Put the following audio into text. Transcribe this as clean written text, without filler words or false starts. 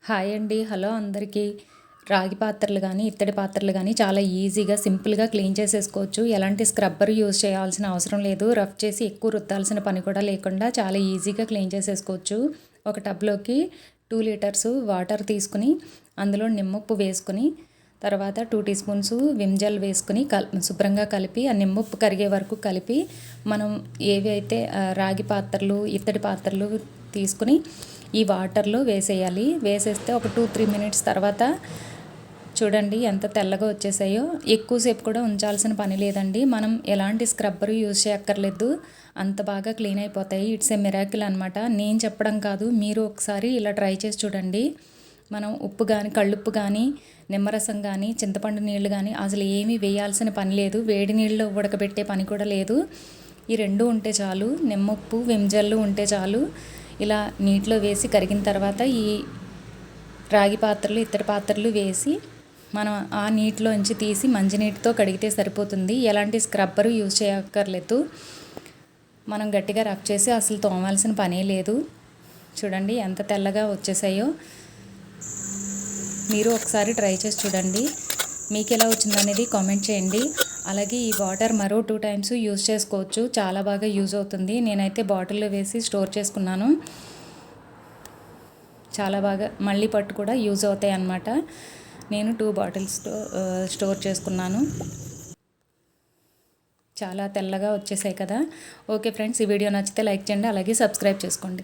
Hi అండి. Hello అందరికీ. రాగి పాత్రలు కానీ, ఇత్తడి పాత్రలు కానీ చాలా ఈజీగా, సింపుల్గా క్లీన్ చేసేసుకోవచ్చు. ఎలాంటి స్క్రబ్బర్ యూజ్ చేయాల్సిన అవసరం లేదు. రఫ్ చేసి ఎక్కువ రుద్దాల్సిన పని కూడా లేకుండా చాలా ఈజీగా క్లీన్ చేసేసుకోవచ్చు. ఒక టబ్లోకి 2 లీటర్స్ వాటర్ తీసుకుని, అందులో నిమ్మప్పు వేసుకుని, తర్వాత 2 టీ స్పూన్స్ విమ్ జెల్ వేసుకుని శుభ్రంగా కలిపి, ఆ నిమ్మప్పు కరిగే వరకు కలిపి, మనం ఏవి అయితే రాగి పాత్రలు, ఇత్తడి పాత్రలు తీసుకుని ఈ వాటర్లో వేసేయాలి. వేసేస్తే ఒక 2-3 మినిట్స్ తర్వాత చూడండి ఎంత తెల్లగా వచ్చేసాయో. ఎక్కువసేపు కూడా ఉంచాల్సిన పని లేదండి. మనం ఎలాంటి స్క్రబ్బర్ యూజ్ చేయక్కర్లేదు. అంత బాగా క్లీన్ అయిపోతాయి. ఇట్స్ ఏ మిరాకిల్ అనమాట. నేను చెప్పడం కాదు, మీరు ఒకసారి ఇలా ట్రై చేసి చూడండి. మనం ఉప్పు కానీ, కళ్ళుప్పు కానీ, నిమ్మరసం కానీ, చింతపండు నీళ్ళు కానీ అసలు ఏమీ వేయాల్సిన పని లేదు. వేడి నీళ్ళలో ఉడకబెట్టే పని కూడా లేదు. ఈ రెండు ఉంటే చాలు. నిమ్మప్పు, విమ్ జెల్ ఉంటే చాలు. ఇలా నీటిలో వేసి కరిగిన తర్వాత ఈ రాగి పాత్రలు, ఇత్తడి పాత్రలు వేసి మనం ఆ నీటిలోంచి తీసి మంచినీటితో కడిగితే సరిపోతుంది. ఎలాంటి స్క్రబ్బరు యూజ్ చేయక్కర్లేదు. మనం గట్టిగా రబ్ చేసి అసలు తోమాల్సిన పనే లేదు. చూడండి ఎంత తెల్లగా వచ్చేసాయో. మీరు ఒకసారి ట్రై చేసి చూడండి. మీకు ఎలా వచ్చిందనేది కామెంట్ చేయండి. అలాగే ఈ వాటర్ మరో 2 టైమ్స్ యూజ్ చేసుకోవచ్చు. చాలా బాగా యూజ్ అవుతుంది. నేనైతే బాటిల్లో వేసి స్టోర్ చేసుకున్నాను. చాలా బాగా మళ్ళీ పట్టు కూడా యూజ్ అవుతాయి అన్నమాట. నేను 2 బాటిల్స్తో స్టోర్ చేసుకున్నాను. చాలా తెల్లగా వచ్చేసాయి కదా. ఓకే ఫ్రెండ్స్, ఈ వీడియో నచ్చితే లైక్ చేయండి. అలాగే సబ్స్క్రైబ్ చేసుకోండి.